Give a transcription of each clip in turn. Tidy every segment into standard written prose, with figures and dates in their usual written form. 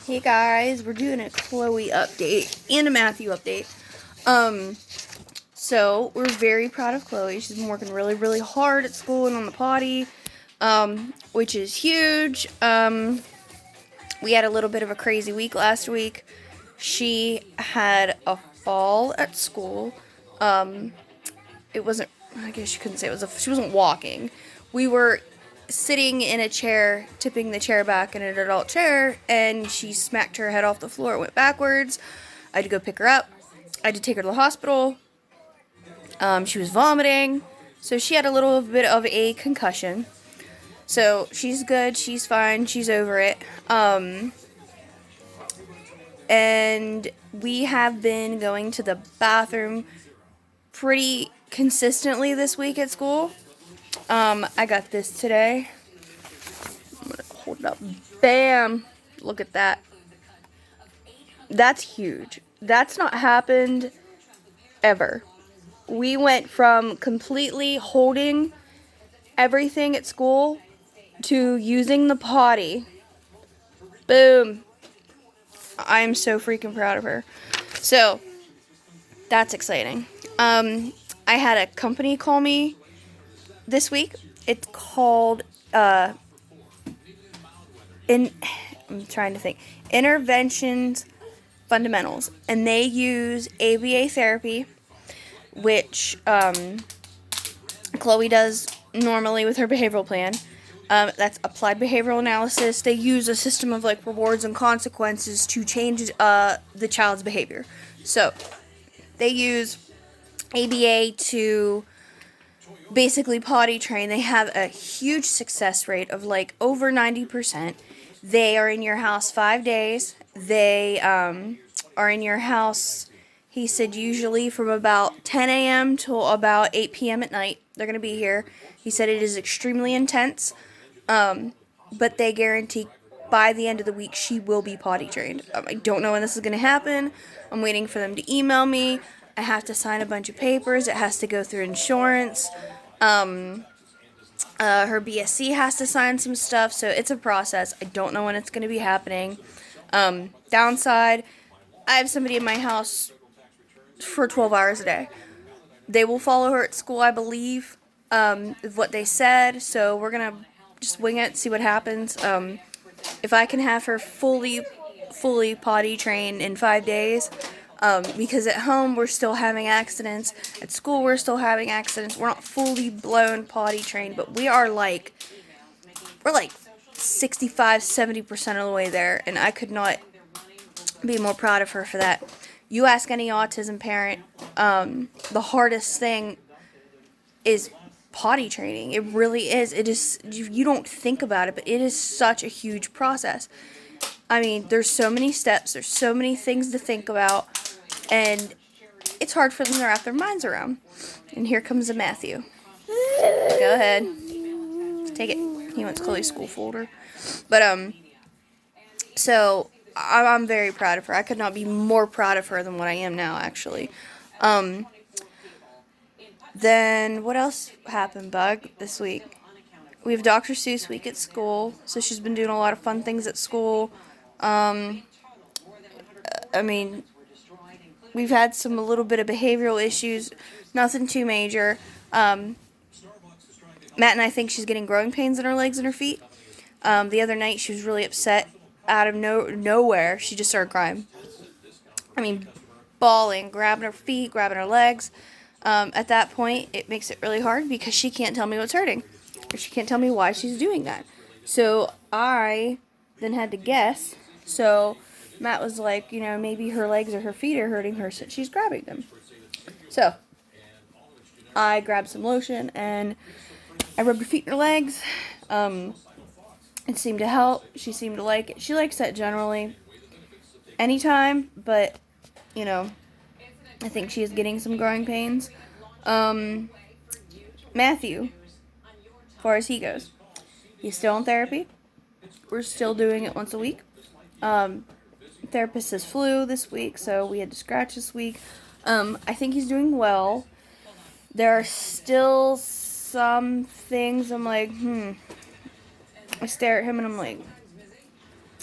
Hey guys, we're doing a Chloe update and a Matthew update. So we're very proud of Chloe. She's been working really, really hard at school and on the potty, which is huge. We had a little bit of a crazy week last week. She had a fall at school. It wasn't, I guess you couldn't say she wasn't walking. We were sitting in a chair, tipping the chair back in an adult chair, and she smacked her head off the floor. It went backwards. I had to go pick her up. I had to take her to the hospital. She was vomiting, so she had a little bit of a concussion. So she's good. She's fine. She's over it. And we have been going to the bathroom pretty consistently this week at school. I got this today. I'm gonna hold it up. Bam! Look at that. That's huge. That's not happened ever. We went from completely holding everything at school to using the potty. Boom. I'm so freaking proud of her. So, that's exciting. I had a company call me this week. It's called, I'm trying to think, Interventions Fundamentals. And they use ABA therapy, which Chloe does normally with her behavioral plan. That's applied behavioral analysis. They use a system of like rewards and consequences to change the child's behavior. So they use ABA to basically potty train. They have a huge success rate of like over 90%. They are in your house 5 days. They are in your house, he said, usually from about 10 a.m. till about 8 p.m. at night. They're going to be here. He said it is extremely intense, but they guarantee by the end of the week she will be potty trained. I don't know when this is going to happen. I'm waiting for them to email me. I have to sign a bunch of papers. It has to go through insurance. Her BSC has to sign some stuff, so it's a process. I don't know when it's going to be happening. Downside, I have somebody in my house for 12 hours a day. They will follow her at school, I believe, is what they said, so we're going to just wing it, see what happens. If I can have her fully potty trained in 5 days, because at home we're still having accidents, at school we're still having accidents. We're not fully blown potty trained, but we're like 65-70% of the way there, and I could not be more proud of her for that. You ask any autism parent, the hardest thing is potty training. It really is. It is. You don't think about it, but it is such a huge process. I mean, there's so many steps, there's so many things to think about, and it's hard for them to wrap their minds around. And here comes a Matthew. Go ahead. Take it. He wants Chloe's school folder. But, so, I'm very proud of her. I could not be more proud of her than what I am now, actually. Then, what else happened, Bug, this week? We have Dr. Seuss week at school, so she's been doing a lot of fun things at school. I mean, we've had a little bit of behavioral issues, nothing too major. Matt and I think she's getting growing pains in her legs and her feet. The other night she was really upset. Out of nowhere, she just started crying. I mean, bawling, grabbing her feet, grabbing her legs. At that point, it makes it really hard because she can't tell me what's hurting. Or she can't tell me why she's doing that. So I then had to guess. So Matt was like, maybe her legs or her feet are hurting her, so she's grabbing them. So I grabbed some lotion and I rubbed her feet and her legs. It seemed to help. She seemed to like it. She likes that generally anytime, but, I think she is getting some growing pains. Matthew, as far as he goes, he's still in therapy. We're still doing it once a week. Therapist says flu this week, so we had to scratch this week. I think he's doing well. There are still some things I'm like, I stare at him and I'm like,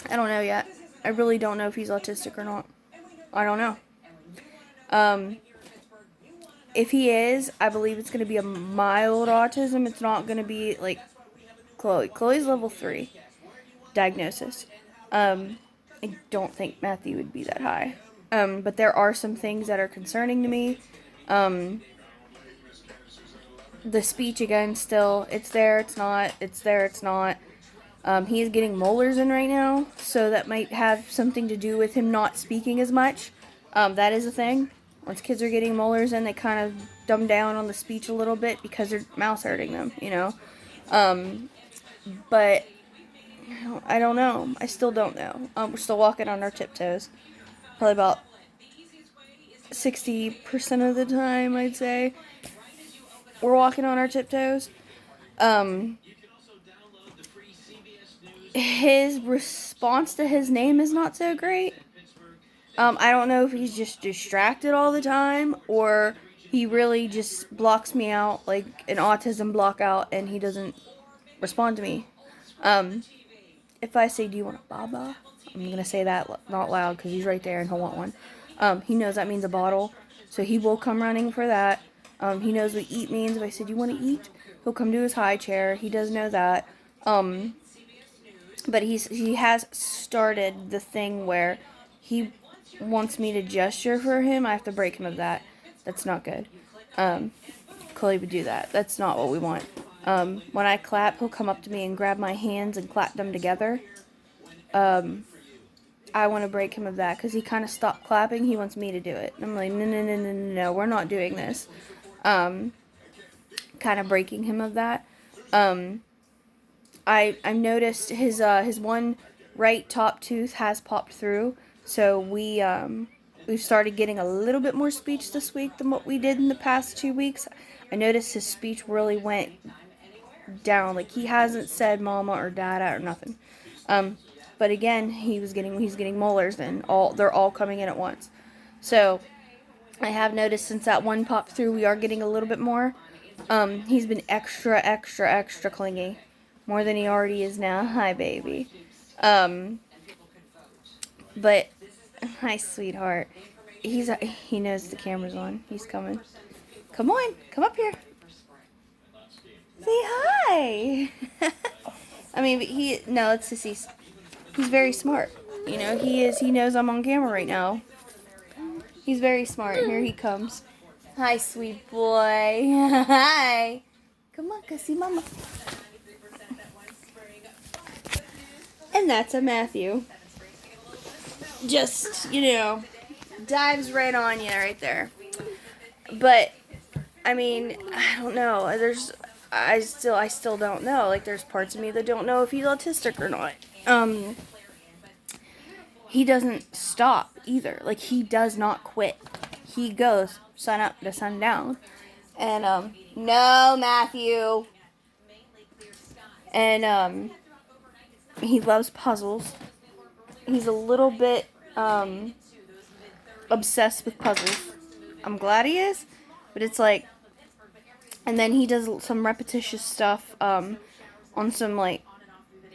I don't know yet. I really don't know if he's autistic or not. I don't know. Um, if he is, I believe it's going to be a mild autism. It's not going to be like Chloe. Chloe's level 3 diagnosis. I don't think Matthew would be that high. But there are some things that are concerning to me. The speech again, still, it's there, it's not, it's there, it's not. He is getting molars in right now, so that might have something to do with him not speaking as much. That is a thing. Once kids are getting molars in, they kind of dumb down on the speech a little bit because their mouth's hurting them, you know. But I don't know. I still don't know. We're still walking on our tiptoes. Probably about 60% of the time, I'd say. We're walking on our tiptoes. His response to his name is not so great. I don't know if he's just distracted all the time or he really just blocks me out like an autism block out and he doesn't respond to me. If I say, do you want a baba? I'm going to say that not loud because he's right there and he'll want one. He knows that means a bottle, so he will come running for that. He knows what eat means. If I said, do you want to eat? He'll come to his high chair. He does know that. But he has started the thing where he wants me to gesture for him. I have to break him of that. That's not good. Chloe would do that. That's not what we want. When I clap, he'll come up to me and grab my hands and clap them together. I want to break him of that because he kind of stopped clapping. He wants me to do it. I'm like, no, we're not doing this. Kind of breaking him of that. I've noticed his one right top tooth has popped through, so we've started getting a little bit more speech this week than what we did in the past 2 weeks. I noticed his speech really went down, like he hasn't said mama or dada or nothing. But again, he's getting molars and they're all coming in at once. So I have noticed since that one popped through, we are getting a little bit more. He's been extra clingy. More than he already is now. Hi, baby. But, hi, sweetheart. He knows the camera's on. He's coming. Come on. Come up here. Say hi. I mean, it's just he's very smart. You know, he knows I'm on camera right now. He's very smart. Here he comes. Hi, sweet boy. Hi. Come on, go see mama. And that's a Matthew. Just, dives right on you right there. But, I mean, I don't know. I still don't know. Like, there's parts of me that don't know if he's autistic or not. He doesn't stop either. Like, he does not quit. He goes sun up to sundown. And, no, Matthew. And, he loves puzzles. He's a little bit obsessed with puzzles. I'm glad he is, but it's like, and then he does some repetitious stuff on some like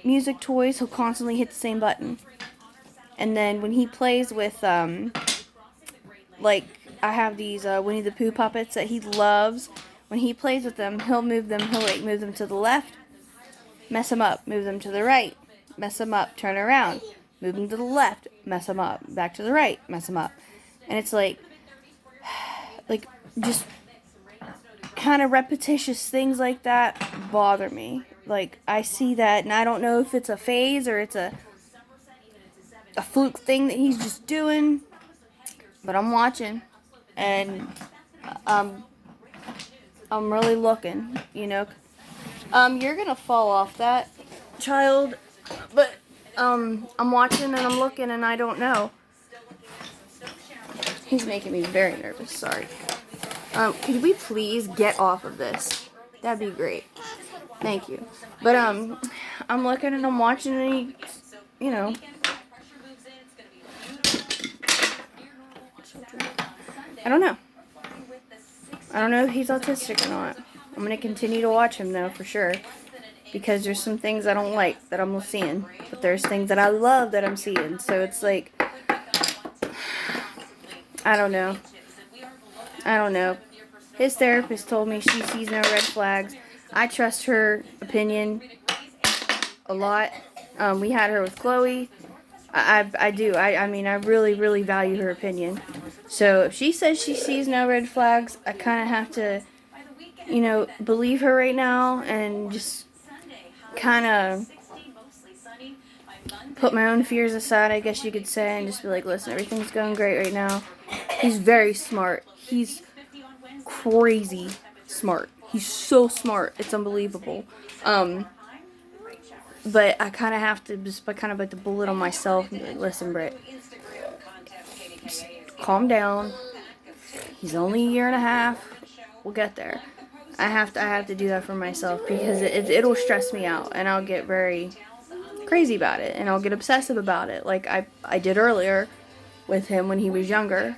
music toys. He'll constantly hit the same button. And then when he plays with like I have these Winnie the Pooh puppets that he loves. When he plays with them, he'll move them. He'll like move them to the left, mess them up, move them to the right. Mess them up, turn around, move them to the left, mess them up, back to the right, mess them up. And it's like just kind of repetitious things like that bother me. Like, I see that, and I don't know if it's a phase or it's a fluke thing that he's just doing, but I'm watching, and I'm really looking, You're gonna fall off that, child. But, I'm watching and I'm looking and I don't know. He's making me very nervous, sorry. Could we please get off of this? That'd be great. Thank you. But, I'm looking and I'm watching and he, I don't know. I don't know if he's autistic or not. I'm gonna continue to watch him though, for sure. because there's some things I don't like that I'm seeing, but there's things that I love that I'm seeing. So it's like, I don't know. I don't know. His therapist told me she sees no red flags. I trust her opinion a lot. We had her with Khloe. I do. I mean, I really, really value her opinion. So if she says she sees no red flags, I kind of have to, believe her right now and just kind of put my own fears aside, I guess you could say, and just be like, listen, everything's going great right now. He's very smart. He's crazy smart. He's so smart. It's unbelievable. But I kind of have to just kind of bite the bullet on myself and be like, listen, Britt, just calm down. He's only a year and a half. We'll get there. I have to do that for myself because it'll stress me out and I'll get very crazy about it and I'll get obsessive about it like I did earlier with him when he was younger.